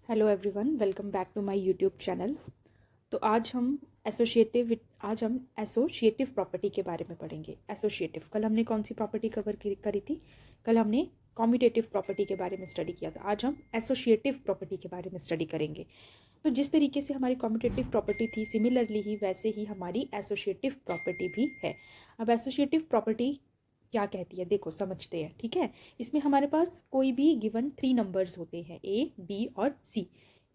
Hello everyone, welcome back to my YouTube channel. तो आज हम एसोशिएटिव प्रॉपर्टी के बारे में पढ़ेंगे। एसोशिएटिव, कल हमने कौन सी प्रॉपर्टी करी थी? कल हमने कॉम्यूटेटिव प्रॉपर्टी के बारे में स्टडी किया था। आज हम एसोशिएटिव प्रॉपर्टी के बारे में स्टडी करेंगे। तो जिस तरीके से हमारी कॉम्यूटेटिव प्रॉपर्टी थी, सिमिलरली ही वैसे ही हमारी एसोशिएटिव प्रॉपर्टी भी है। अब एसोशिएटिव प्रॉपर्टी क्या कहती है, देखो समझते हैं। ठीक है, इसमें हमारे पास कोई भी गिवन 3 नंबर्स होते हैं, ए, बी और सी।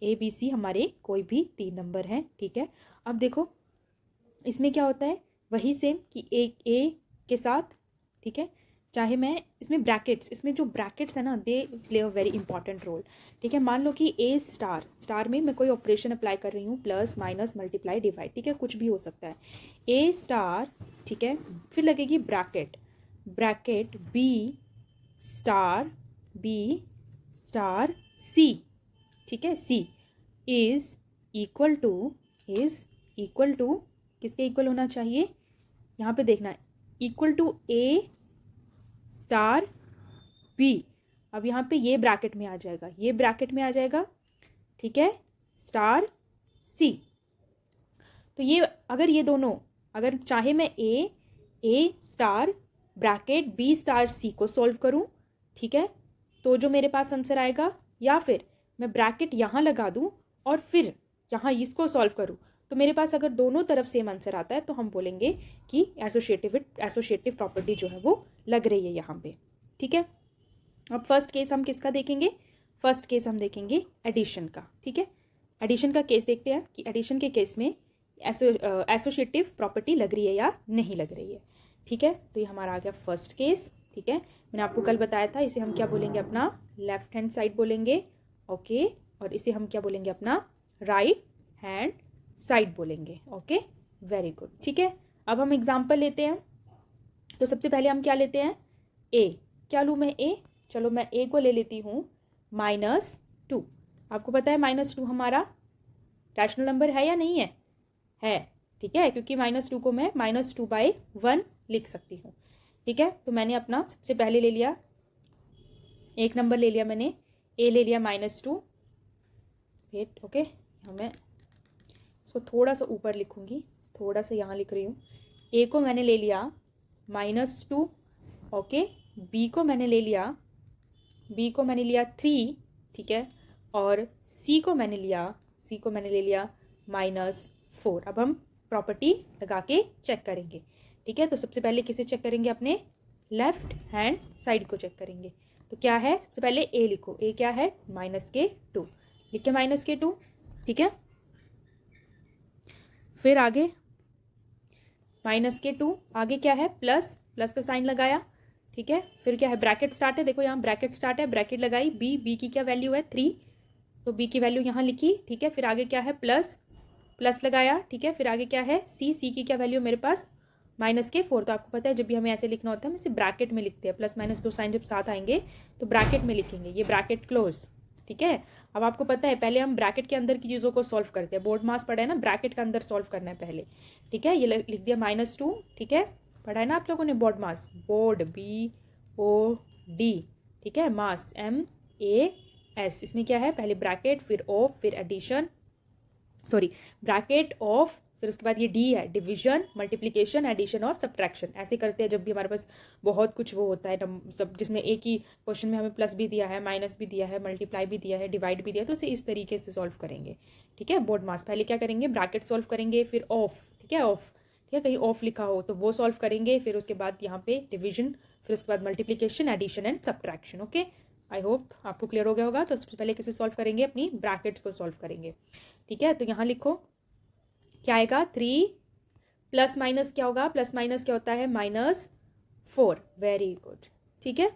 ए, बी, सी हमारे कोई भी 3 नंबर हैं। ठीक है, अब देखो इसमें क्या होता है, वही सेम कि एक ए के साथ, ठीक है, चाहे मैं इसमें ब्रैकेट्स, इसमें जो ब्रैकेट्स है ना, they play a very important role. ठीक है, मान लो कि ए स्टार में मैं कोई ऑपरेशन अप्लाई कर रही हूँ, प्लस माइनस मल्टीप्लाई डिवाइड, ठीक है, कुछ भी हो सकता है। ए स्टार, ठीक है, फिर लगेगी ब्रैकेट बी स्टार सी, ठीक है, सी इज इक्वल टू किसके इक्वल होना चाहिए, यहाँ पे देखना है, equal to A star B. अब यहाँ पे ये ब्रैकेट में आ जाएगा, ठीक है, स्टार सी। तो ये अगर ये दोनों, अगर चाहे मैं ए star bracket B star c को सॉल्व करूं, ठीक है, तो जो मेरे पास आंसर आएगा, या फिर मैं ब्रैकेट यहाँ लगा दूं और फिर यहाँ इसको सॉल्व करूं, तो मेरे पास अगर दोनों तरफ सेम आंसर आता है तो हम बोलेंगे कि एसोशिएटिव प्रॉपर्टी जो है वो लग रही है यहाँ पे। ठीक है, अब फर्स्ट केस हम किसका देखेंगे? फर्स्ट केस हम देखेंगे एडिशन का। ठीक है, एडिशन का केस देखते हैं कि एडिशन के केस में एसोशिएटिव प्रॉपर्टी लग रही है या नहीं लग रही है। ठीक है, तो ये हमारा आ गया फर्स्ट केस। ठीक है, मैंने आपको कल बताया था, इसे हम क्या बोलेंगे, अपना लेफ्ट हैंड साइड बोलेंगे। ओके, और इसे हम क्या बोलेंगे, अपना राइट हैंड साइड बोलेंगे। Okay, very good. ठीक है, अब हम एग्जाम्पल लेते हैं। तो सबसे पहले हम क्या लेते हैं, ए। क्या लूँ मैं, ए? चलो मैं ए को ले लेती हूँ -2। आपको पता है -2 हमारा रैशनल नंबर है या नहीं है? ठीक है, क्योंकि -2 को मैं -2/1 लिख सकती हूँ। ठीक है, तो मैंने अपना सबसे पहले ले लिया, एक नंबर ले लिया मैंने, ए ले लिया -2। वेट, ओके, मैं इसको थोड़ा सा ऊपर लिखूंगी, थोड़ा सा यहाँ लिख रही हूँ। ए को मैंने ले लिया -2। ओके, बी को मैंने ले लिया 3। ठीक है, और सी को मैंने ले लिया -4। अब हम प्रॉपर्टी लगा के चेक करेंगे। ठीक है, तो सबसे पहले किसे चेक करेंगे, अपने लेफ्ट हैंड साइड को चेक करेंगे। तो क्या है, सबसे पहले ए लिखो, ए क्या है, -2, लिखे -2। ठीक है, फिर आगे -2, आगे क्या है, प्लस का साइन लगाया। ठीक है, फिर क्या है, ब्रैकेट स्टार्ट है, देखो यहाँ ब्रैकेट स्टार्ट है, ब्रैकेट लगाई, बी की क्या वैल्यू है, 3, तो बी की वैल्यू यहाँ लिखी। ठीक है, फिर आगे क्या है, प्लस लगाया। ठीक है, फिर आगे क्या है, सी की क्या वैल्यू मेरे पास -4। तो आपको पता है जब भी हमें ऐसे लिखना होता है, हम इसे ब्रैकेट में लिखते हैं, प्लस माइनस दो साइन जब साथ आएंगे तो ब्रैकेट में लिखेंगे, ये ब्रैकेट क्लोज। ठीक है, अब आपको पता है पहले हम ब्रैकेट के अंदर की चीज़ों को सॉल्व करते हैं, बोर्ड मास पढ़ा है ना, ब्रैकेट के अंदर सॉल्व करना है पहले। ठीक है, ये लिख दिया -2। ठीक है, पढ़ा है ना आप लोगों ने बोर्ड मास, बोर्ड BOD। ठीक है, मास MAS, इसमें क्या है, पहले ब्रैकेट, फिर ऑफ, फिर एडिशन, सॉरी ब्रैकेट ऑफ, फिर उसके बाद ये डी है, डिवीजन, मल्टीप्लिकेशन, एडिशन और सब्ट्रैक्शन। ऐसे करते हैं जब भी हमारे पास बहुत कुछ वो होता है सब, जिसमें एक ही क्वेश्चन में हमें प्लस भी दिया है, माइनस भी दिया है, मल्टीप्लाई भी दिया है, डिवाइड भी दिया है, तो इसे इस तरीके से सॉल्व करेंगे। ठीक है, बोर्ड मास पहले क्या करेंगे, ब्रैकेट सॉल्व करेंगे, फिर ऑफ। ठीक है, ऑफ, ठीक है, कहीं ऑफ लिखा हो तो वो सॉल्व करेंगे, फिर उसके बाद यहाँ पे डिवीजन, फिर उसके बाद multiplication, addition and subtraction. Okay, I hope आपको क्लियर हो गया होगा। तो सबसे पहले किसे सॉल्व करेंगे, अपनी ब्रैकेट्स को सॉल्व करेंगे। ठीक है, तो यहाँ लिखो क्या आएगा, 3 प्लस माइनस क्या होगा, प्लस माइनस क्या होता है, -4। वेरी गुड, ठीक है,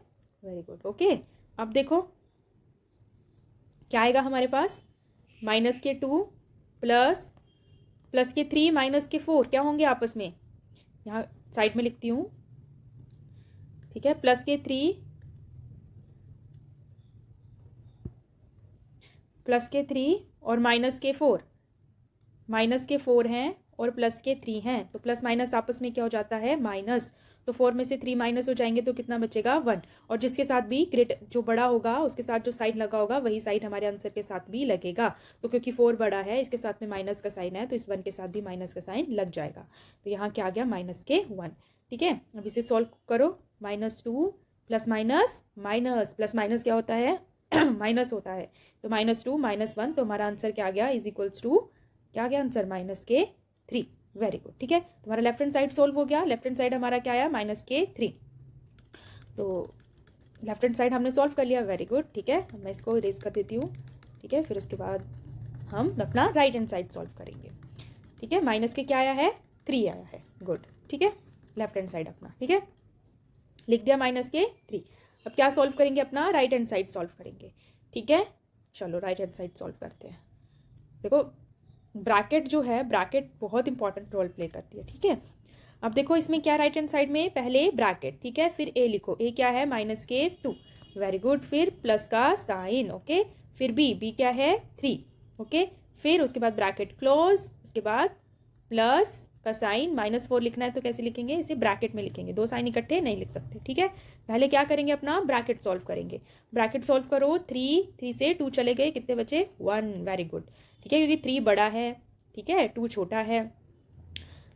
वेरी गुड। ओके, अब देखो क्या आएगा हमारे पास, -2 प्लस के 3 -4 क्या होंगे आपस में, यहाँ साइड में लिखती हूँ। ठीक है, प्लस के 3 और -4 हैं और प्लस के 3 हैं, तो प्लस माइनस आपस में क्या हो जाता है, माइनस। तो 4 में से 3 माइनस हो जाएंगे तो कितना बचेगा, 1। और जिसके साथ भी ग्रेट जो बड़ा होगा उसके साथ जो साइन लगा होगा वही साइन हमारे आंसर के साथ भी लगेगा। तो क्योंकि 4 बड़ा है, इसके साथ में माइनस का साइन है, तो इस 1 के साथ भी माइनस का साइन लग जाएगा। तो यहाँ क्या आ गया, -1। ठीक है, अब इसे सॉल्व करो। -2 plus minus minus plus minus क्या होता है माइनस होता है। तो -2 -1, तो हमारा आंसर क्या आ गया, इज इक्वल्स टू क्या आ गया आंसर, -3। Very good. ठीक है, तुम्हारा लेफ्ट हैंड साइड सोल्व हो गया। लेफ्ट हैंड साइड हमारा क्या आया, -3। तो लेफ्ट हैंड साइड हमने सॉल्व कर लिया, वेरी गुड। ठीक है, मैं इसको इरेज कर देती हूँ। ठीक है, फिर उसके बाद हम अपना राइट हैंड साइड सॉल्व करेंगे। ठीक है, माइनस के क्या आया है, 3 आया है। गुड। ठीक है, लेफ्ट हैंड साइड अपना, ठीक है, लिख दिया -3। अब क्या सॉल्व करेंगे, अपना राइट हैंड साइड सॉल्व करेंगे। ठीक है, चलो राइट हैंड साइड सॉल्व करते हैं। देखो ब्रैकेट जो है, ब्रैकेट बहुत इंपॉर्टेंट रोल प्ले करती है। ठीक है, अब देखो इसमें क्या, राइट हैंड साइड में पहले ब्रैकेट, ठीक है, फिर ए लिखो, ए क्या है, -2। Very good. फिर प्लस का साइन, ओके, फिर बी क्या है, 3, ओके, फिर उसके बाद ब्रैकेट क्लोज, उसके बाद प्लस का साइन, -4 लिखना है तो कैसे लिखेंगे, इसे ब्रैकेट में लिखेंगे, 2 साइन इकट्ठे नहीं लिख सकते। ठीक है, पहले क्या करेंगे, अपना ब्रैकेट सॉल्व करेंगे। ब्रैकेट सॉल्व करो, 3 से 2 चले गए, कितने बचे, 1। Very good. ठीक है, क्योंकि 3 बड़ा है, ठीक है, 2 छोटा है।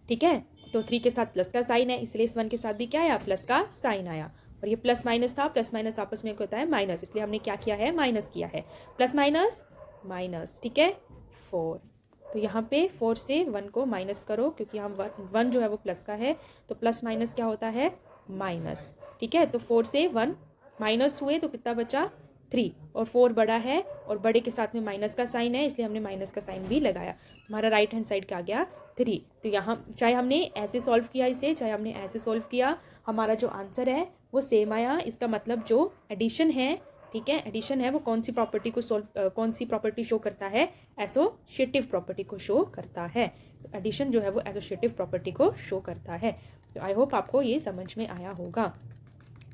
ठीक है, तो 3 के साथ प्लस का साइन है, इसलिए इस 1 के साथ भी क्या आया, प्लस का साइन आया। और ये प्लस माइनस था, प्लस माइनस आपस में होता है माइनस, इसलिए हमने क्या किया है, माइनस किया है। प्लस माइनस माइनस, ठीक है, 4। तो यहाँ पे 4 से 1 को माइनस करो, क्योंकि हम 1 जो है वो प्लस का है, तो प्लस माइनस क्या होता है, माइनस। ठीक है, तो 4 से 1 माइनस हुए तो कितना बचा, 3। और 4 बड़ा है और बड़े के साथ में माइनस का साइन है, इसलिए हमने माइनस का साइन भी लगाया। हमारा राइट हैंड साइड क्या गया, 3। तो यहाँ चाहे हमने ऐसे सॉल्व किया इसे, चाहे हमने ऐसे सॉल्व किया, हमारा जो आंसर है वो सेम आया। इसका मतलब जो एडिशन है, ठीक है, एडिशन है वो कौन सी प्रॉपर्टी को कौन सी प्रॉपर्टी शो करता है, एसोसिएटिव प्रॉपर्टी को शो करता है। तो एडिशन जो है वो एसोसिएटिव प्रॉपर्टी को शो करता है। तो आई होप आपको ये समझ में आया होगा।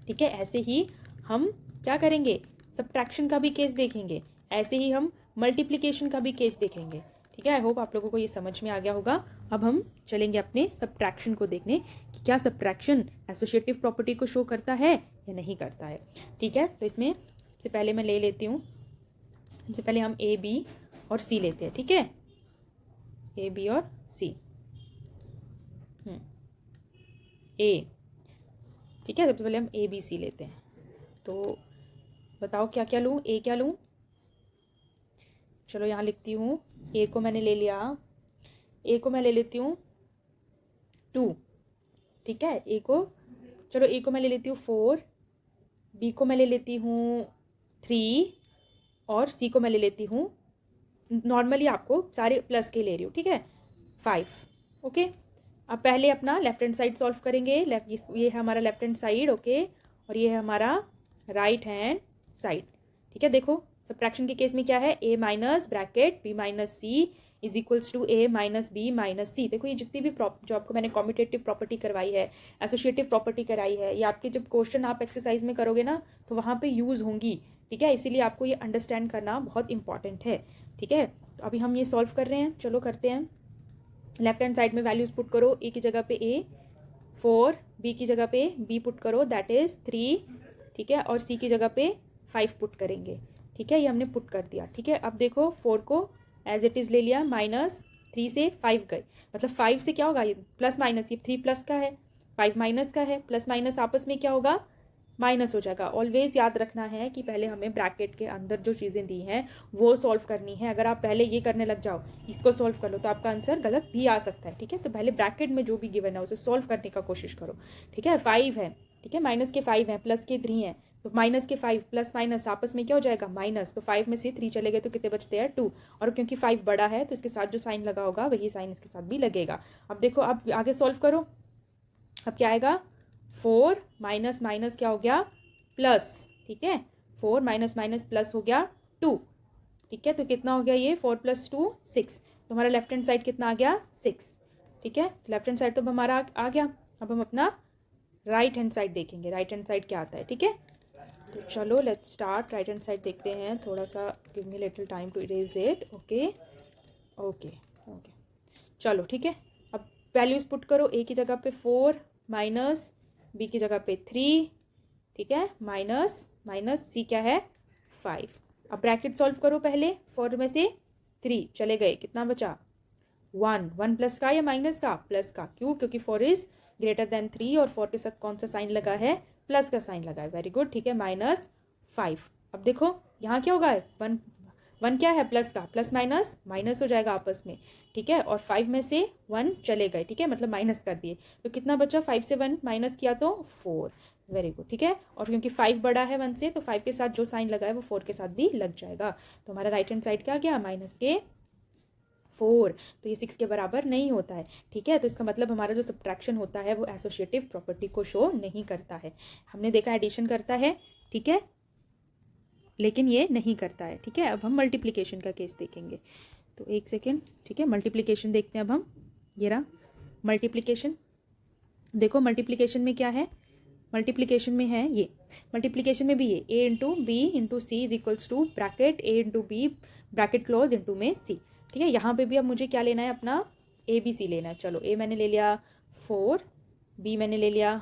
ठीक है, ऐसे ही हम क्या करेंगे, सब्ट्रैक्शन का भी केस देखेंगे, ऐसे ही हम मल्टीप्लिकेशन का भी केस देखेंगे। ठीक है, आई होप आप लोगों को ये समझ में आ गया होगा। अब हम चलेंगे अपने सब्ट्रैक्शन को देखने कि क्या सब्ट्रैक्शन एसोसिएटिव प्रॉपर्टी को शो करता है या नहीं करता है। ठीक है, तो इसमें सबसे पहले मैं ले लेती हूँ, सबसे पहले हम ए बी और सी लेते हैं। ठीक है, ए बी और सी, ए, ठीक है, सबसे पहले हम ए बी सी लेते हैं। तो बताओ क्या क्या लूँ, ए क्या लूँ, चलो यहाँ लिखती हूँ, ए को मैंने ले लिया, ए को मैं ले लेती हूँ 2। ठीक है, ए को, चलो ए को मैं ले लेती हूँ 4, बी को मैं ले लेती हूँ 3 और सी को मैं ले लेती हूँ, नॉर्मली आपको सारे प्लस के ले रही हूँ, ठीक है, 5। ओके, अब पहले अपना लेफ्ट हैंड साइड सॉल्व करेंगे। ये है हमारा लेफ्ट हैंड साइड, ओके, और ये है हमारा राइट हैंड साइड। ठीक है, देखो सब्ट्रैक्शन के केस में क्या है, A minus bracket B minus C is equals to A minus B minus C. देखो ये जितनी भी जो आपको मैंने कॉम्यूटेटिव प्रॉपर्टी करवाई है, एसोसिएटिव प्रॉपर्टी कराई है, ये आपके जब क्वेश्चन आप एक्सरसाइज में करोगे ना तो वहाँ पे यूज़ होंगी। ठीक है, इसीलिए आपको ये अंडरस्टैंड करना बहुत इंपॉर्टेंट है। ठीक है, तो अभी हम ये सॉल्व कर रहे हैं, चलो करते हैं। लेफ्ट हैंड साइड में वैल्यूज पुट करो, ए की जगह पे ए 4, बी की जगह पे बी पुट करो दैट इज़ 3, ठीक है, और सी की जगह पे 5 पुट करेंगे। ठीक है, ये हमने पुट कर दिया। ठीक है, अब देखो 4 को एज इट इज़ ले लिया, -3 से 5 गए, मतलब 5 से क्या होगा, ये प्लस माइनस, ये 3 प्लस का है, 5 माइनस का है, प्लस माइनस आपस में क्या होगा, माइनस हो जाएगा। ऑलवेज याद रखना है कि पहले हमें ब्रैकेट के अंदर जो चीज़ें दी हैं वो सॉल्व करनी है। अगर आप पहले ये करने लग जाओ, इसको सॉल्व कर लो, तो आपका आंसर गलत भी आ सकता है। ठीक है, तो पहले ब्रैकेट में जो भी गिवन है उसे सॉल्व करने का कोशिश करो। ठीक है, 5 है, ठीक है, माइनस के 5 हैं, प्लस के 3 हैं, तो माइनस के 5 प्लस माइनस आपस में क्या हो जाएगा, माइनस। तो 5 में से 3 चले गए तो कितने बचते हैं, 2। और क्योंकि 5 बड़ा है तो इसके साथ जो साइन लगा होगा वही साइन इसके साथ भी लगेगा। अब देखो, अब आगे सॉल्व करो, अब क्या आएगा, 4 माइनस माइनस क्या हो गया, प्लस। ठीक है, 4 माइनस माइनस प्लस हो गया 2। ठीक है, तो कितना हो गया ये, 4 + 2 6। तो हमारा लेफ्ट हैंड साइड कितना आ गया, 6। ठीक है, लेफ्ट हैंड साइड तो हमारा आ गया। अब हम अपना राइट हैंड साइड देखेंगे, राइट हैंड साइड क्या आता है। ठीक है, तो चलो let's start, right hand side देखते हैं। थोड़ा सा give me little time to erase it. Okay okay okay, चलो ठीक है, वैल्यूज़ पुट करो, ए की जगह पे 4 माइनस बी की जगह पे 3, ठीक है, माइनस माइनस सी क्या है 5। अब ब्रैकेट सॉल्व करो पहले, 4 में से 3 चले गए, कितना बचा 1, 1 प्लस का या माइनस का, प्लस का, क्यों, क्योंकि 4 इज ग्रेटर देन 3 और 4 के साथ कौन सा साइन लगा है, प्लस का साइन लगा है, वेरी गुड, ठीक है, -5। अब देखो यहाँ क्या होगा, 1 1 क्या है प्लस का, प्लस माइनस माइनस हो जाएगा आपस में, ठीक है, और 5 में से 1 चले गए, ठीक है, मतलब माइनस कर दिए, तो कितना बचा, 5 से 1 माइनस किया तो 4, वेरी गुड, ठीक है, और क्योंकि 5 बड़ा है 1 से तो 5 के साथ जो साइन लगा है वो 4 के साथ भी लग जाएगा, तो हमारा राइट हैंड साइड क्या आ गया, -4, तो ये 6 के बराबर नहीं होता है, ठीक है, तो इसका मतलब हमारा जो सब्ट्रैक्शन होता है वो एसोसिएटिव प्रॉपर्टी को शो नहीं करता है। हमने देखा एडिशन करता है, ठीक है, लेकिन ये नहीं करता है, ठीक है। अब हम मल्टीप्लिकेशन का केस देखेंगे, तो एक सेकेंड, ठीक है, मल्टीप्लिकेशन देखते हैं अब हम, ये रहा मल्टीप्लिकेशन। देखो मल्टीप्लिकेशन में क्या है, मल्टीप्लिकेशन में है ये, मल्टीप्लिकेशन में भी ये a into B into C is equals to bracket a into B bracket close into में c, ठीक है। यहाँ पे भी अब मुझे क्या लेना है, अपना ए बी सी लेना है। चलो a मैंने ले लिया 4, b मैंने ले लिया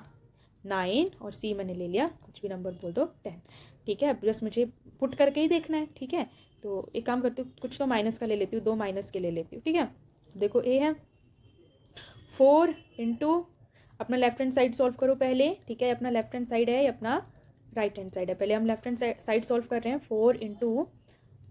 9 और c मैंने ले लिया, कुछ भी नंबर बोल दो 10, ठीक है। बस मुझे पुट करके ही देखना है, ठीक है। तो एक काम करती हूँ, कुछ तो माइनस का ले लेती हूँ, 2 माइनस के ले लेती हूँ, ठीक है। देखो a है 4 इंटू, अपना लेफ्ट हैंड साइड सॉल्व करो पहले, ठीक है, अपना लेफ्ट हैंड साइड है, अपना राइट हैंड साइड है, पहले हम लेफ्ट हैंड साइड सॉल्व कर रहे हैं। 4 इंटू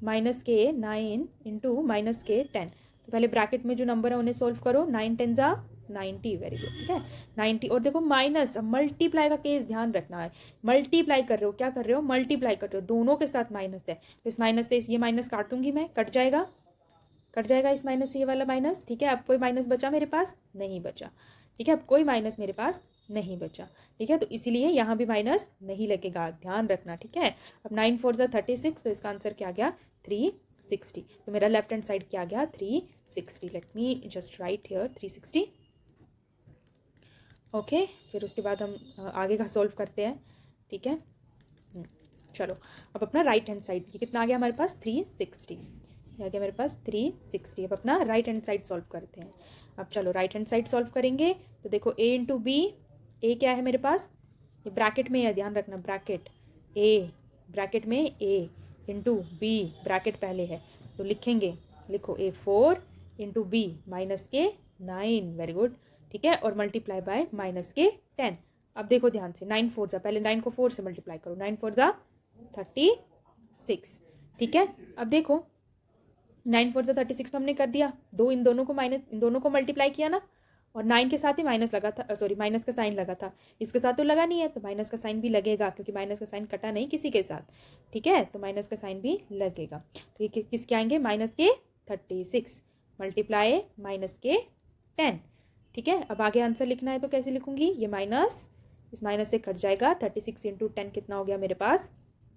माइनस के 9 इंटू माइनस के 10, तो पहले ब्रैकेट में जो नंबर है उन्हें सॉल्व करो, 9 10 जा 90, वेरी गुड, ठीक है 90। और देखो माइनस, अब मल्टीप्लाई का केस ध्यान रखना है, मल्टीप्लाई कर रहे हो, क्या कर रहे हो, मल्टीप्लाई कर रहे हो, दोनों के साथ माइनस है, तो इस माइनस से ये माइनस काट दूंगी मैं, कट जाएगा इस माइनस से ये वाला माइनस, ठीक है। अब कोई माइनस बचा मेरे पास नहीं बचा, ठीक है, अब कोई माइनस मेरे पास नहीं बचा, ठीक है, तो इसीलिए यहाँ भी माइनस नहीं लगेगा, ध्यान रखना, ठीक है। अब 9 4 जा 36, तो इसका आंसर क्या गया 360, तो मेरा लेफ्ट हैंड साइड क्या गया 360, let me just right here 360, okay. फिर उसके बाद हम आगे का सॉल्व करते हैं, ठीक है। चलो अब अपना राइट हैंड साइड, ये कितना आ गया हमारे पास 360, ये आ गया मेरे पास 360। अब अपना राइट हैंड साइड सॉल्व करते हैं। अब चलो राइट हैंड साइड सॉल्व करेंगे, तो देखो a इंटू बी, ए क्या है मेरे पास, ये ब्रैकेट में है, ध्यान रखना, ब्रैकेट a, ब्रैकेट में a इंटू बी, ब्रैकेट पहले है तो लिखेंगे, लिखो a 4 इंटू बी माइनस के 9, वेरी गुड, ठीक है, और मल्टीप्लाई बाय माइनस के 10। अब देखो ध्यान से, 9 4 जा, पहले 9 को 4 से मल्टीप्लाई करो, 9 4 जा 36, ठीक है। अब देखो 9 4 से 36 तो हमने कर दिया, इन दोनों को मल्टीप्लाई किया ना, और 9 के साथ ही माइनस लगा था, सॉरी माइनस का साइन लगा था, इसके साथ तो लगा नहीं है, तो माइनस का साइन भी लगेगा, क्योंकि माइनस का साइन कटा नहीं किसी के साथ, ठीक है, तो माइनस का साइन भी लगेगा। तो ये किसके आएंगे, माइनस के 36 मल्टीप्लाई माइनस के 10, ठीक है। अब आगे आंसर लिखना है तो कैसे लिखूंगी, ये माइनस इस माइनस से कट जाएगा, 36 इंटू 10 कितना हो गया मेरे पास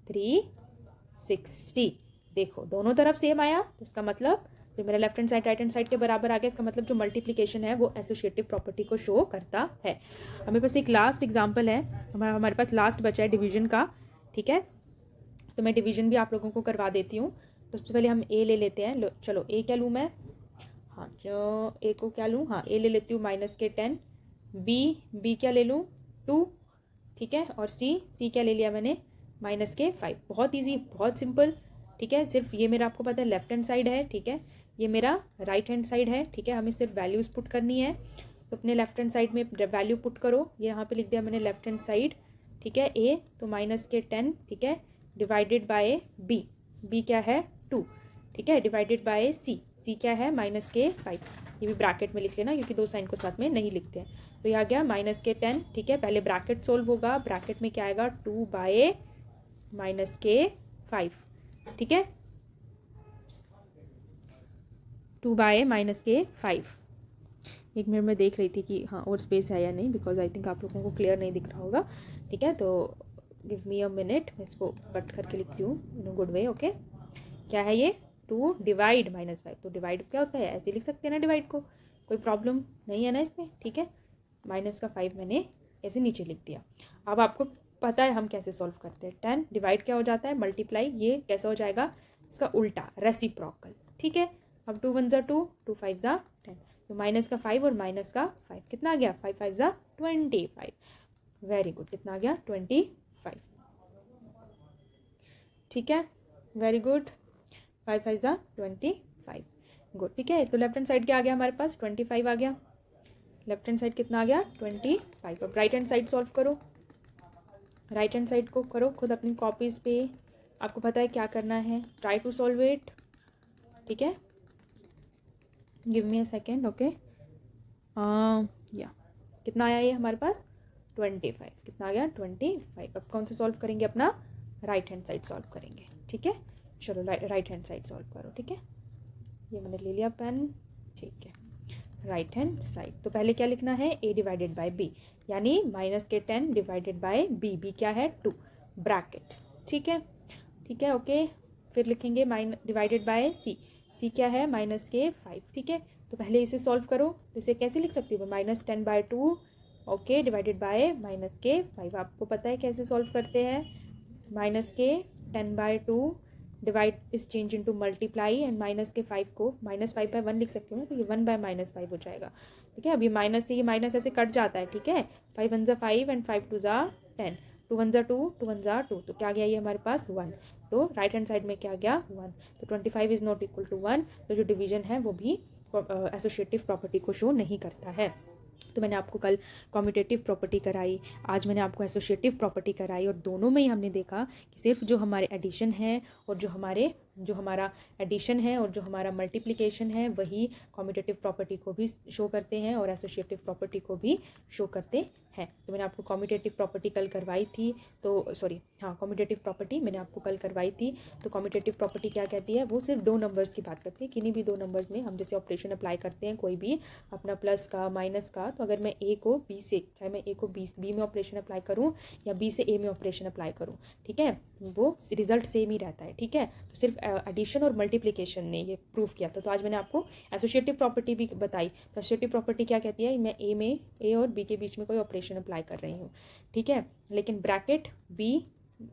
360। देखो दोनों तरफ सेम आया, तो इसका मतलब जो मेरा left hand side right hand side के बराबर आ गया, इसका मतलब जो मल्टीप्लिकेशन है वो एसोसिएटिव प्रॉपर्टी को शो करता है। हमें पास एक लास्ट एग्जांपल है, हमारे पास लास्ट बचा है डिवीजन का, ठीक है, तो मैं डिवीजन भी आप लोगों को करवा देती हूँ। तो सबसे पहले हम ए ले लेते हैं, चलो ए क्या लूँ मैं, हाँ जो ए को क्या लूँ, हाँ ए ले लेती हूँ माइनस के 10, बी क्या ले लूँ 2, ठीक है, और सी क्या ले लिया मैंने माइनस के 5। बहुत ईजी, बहुत सिंपल, ठीक है। सिर्फ ये मेरा आपको पता है लेफ्ट हैंड साइड है, ठीक है, ये मेरा राइट हैंड साइड है, ठीक है। हमें सिर्फ वैल्यूज़ पुट करनी है, तो अपने लेफ्ट हैंड साइड में वैल्यू पुट करो, ये यहाँ पे लिख दिया मैंने लेफ्ट हैंड साइड, ठीक है, ए तो माइनस के 10, ठीक है, डिवाइडेड बाय बी क्या है 2, ठीक है, डिवाइडेड बाय सी क्या है माइनस के 5, ये भी ब्रैकेट में लिख लेना क्योंकि दो साइन को साथ में नहीं लिखते हैं। तो ये आ गया माइनस के 10, ठीक है, पहले ब्रैकेट सोल्व होगा, ब्रैकेट में क्या आएगा 2 बाय माइनस के 5, ठीक है, 2 बाय माइनस के 5। एक मिनट में देख रही थी कि हाँ और स्पेस है या नहीं, बिकॉज आई थिंक आप लोगों को क्लियर नहीं दिख रहा होगा, ठीक है, तो गिव मी अ मिनट, मैं इसको कट करके लिखती हूँ इन अ गुड वे, ओके। क्या है ये 2 डिवाइड माइनस 5, तो डिवाइड क्या होता है, ऐसे लिख सकते हैं ना डिवाइड को, कोई प्रॉब्लम नहीं है ना इसमें, ठीक है। माइनस का 5 मैंने ऐसे नीचे लिख दिया। अब आपको पता है हम कैसे सॉल्व करते हैं, 10 डिवाइड क्या हो जाता है मल्टीप्लाई, ये कैसा हो जाएगा इसका उल्टा रेसिप्रोकल, ठीक है। अब 2 1 जा 2, 2 5 जा 10, तो माइनस का 5 और माइनस का 5 कितना आ गया, 5 5 ज़ा 25। वेरी गुड, कितना आ गया 25। ठीक है, वेरी गुड, 5 5 ज़ा 25। गुड, ठीक है। तो लेफ्ट हैंड साइड क्या आ गया हमारे पास, 25 आ गया। लेफ्ट हैंड साइड कितना आ गया, 25। अब राइट हैंड साइड सॉल्व करो। राइट हैंड साइड को करो खुद अपनी कॉपीज़ पे, आपको पता है क्या करना है। ट्राई टू सॉल्व इट, ठीक है। Give me a second, okay. या कितना आया ये हमारे पास, 25। कितना आ गया, 25। अब कौन सा सॉल्व करेंगे, अपना राइट हैंड साइड सॉल्व करेंगे, ठीक है। चलो राइट हैंड साइड सॉल्व करो, ठीक है। ये मैंने ले लिया पेन, ठीक है। राइट हैंड साइड, तो पहले क्या लिखना है, a डिवाइडेड बाय b, यानी माइनस के 10 डिवाइडेड बाय b, b क्या है 2, ब्रैकेट, ठीक है। ठीक है, ओके। फिर लिखेंगे डिवाइडेड बाय c, c क्या है माइनस के 5, ठीक है। तो पहले इसे सॉल्व करो, तो इसे कैसे लिख सकती हूँ, -10/2, ओके, डिवाइडेड बाय -5। आपको पता है कैसे सॉल्व करते हैं, -10/2 divide is change into multiply, and -5 को -5/1 लिख सकती हूँ ना, तो ये 1/-5 हो जाएगा, ठीक है। अब ये माइनस से ये माइनस ऐसे कट जाता है, ठीक है। 5 1 ज़ा 5 एंड 5 2 ज़ा 10, 2 1 ज़ा 2, 2 1 ज़ा 2, तो क्या गया ये हमारे पास 1। तो राइट हैंड साइड में क्या गया 1, तो 25 इज़ नॉट इक्वल टू 1। तो जो डिवीजन है वो भी एसोसिएटिव प्रॉपर्टी को शो नहीं करता है। तो मैंने आपको कल कॉम्यूटेटिव प्रॉपर्टी कराई, आज मैंने आपको एसोसिएटिव प्रॉपर्टी कराई, और दोनों में ही हमने देखा कि सिर्फ जो हमारे एडिशन है और जो हमारा एडिशन है और जो हमारा मल्टीप्लिकेशन है वही कॉम्यूटेटिव प्रॉपर्टी को भी शो करते हैं और एसोसिएटिव प्रॉपर्टी को भी शो करते हैं। तो मैंने आपको कॉम्यूटेटिव प्रॉपर्टी कल करवाई थी, तो सॉरी हाँ, कॉम्यूटेटिव प्रॉपर्टी मैंने आपको कल करवाई थी। तो कॉम्यूटेटिव प्रॉपर्टी क्या कहती है, वो सिर्फ दो नंबर्स की बात करती है। किन्हीं भी दो नंबर्स में हम जैसे ऑपरेशन अप्लाई करते हैं, कोई भी अपना प्लस का माइनस का, तो अगर मैं ए को बी से, चाहे मैं ए को बी में ऑपरेशन अप्लाई करूँ या बी से ए में ऑपरेशन अप्लाई करूँ, ठीक है, वो रिजल्ट सेम ही रहता है, ठीक है। तो सिर्फ एडिशन और मल्टीप्लिकेशन ने ये प्रूव किया था। तो आज मैंने आपको एसोसिएटिव प्रॉपर्टी भी बताई। तो एसोसिएटिव प्रॉपर्टी क्या कहती है, मैं ए और बी के बीच में कोई ऑपरेशन अप्लाई कर रही हूँ, ठीक है, लेकिन ब्रैकेट बी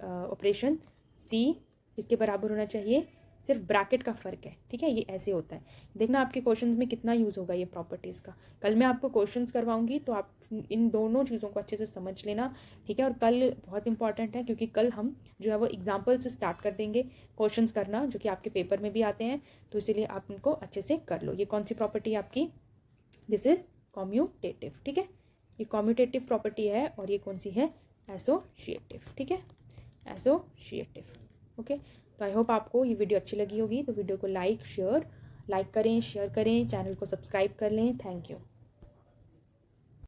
ऑपरेशन सी इसके बराबर होना चाहिए, सिर्फ ब्रैकेट का फ़र्क है, ठीक है। ये ऐसे होता है, देखना आपके क्वेश्चंस में कितना यूज़ होगा ये प्रॉपर्टीज़ का। कल मैं आपको क्वेश्चंस करवाऊंगी, तो आप इन दोनों चीज़ों को अच्छे से समझ लेना, ठीक है। और कल बहुत इंपॉर्टेंट है, क्योंकि कल हम जो है वो एग्जाम्पल से स्टार्ट कर देंगे क्वेश्चंस करना, जो कि आपके पेपर में भी आते हैं, तो इसीलिए आप इनको अच्छे से कर लो। ये कौन सी प्रॉपर्टी है आपकी, दिस इज कॉम्यूटेटिव, ठीक है। ये कॉम्यूटेटिव प्रॉपर्टी है, और ये कौन सी है, एसोसिएटिव, ठीक है, एसोसिएटिव, ओके। तो आई होप आपको ये वीडियो अच्छी लगी होगी। तो वीडियो को लाइक करें, शेयर करें, चैनल को सब्सक्राइब कर लें। Thank you.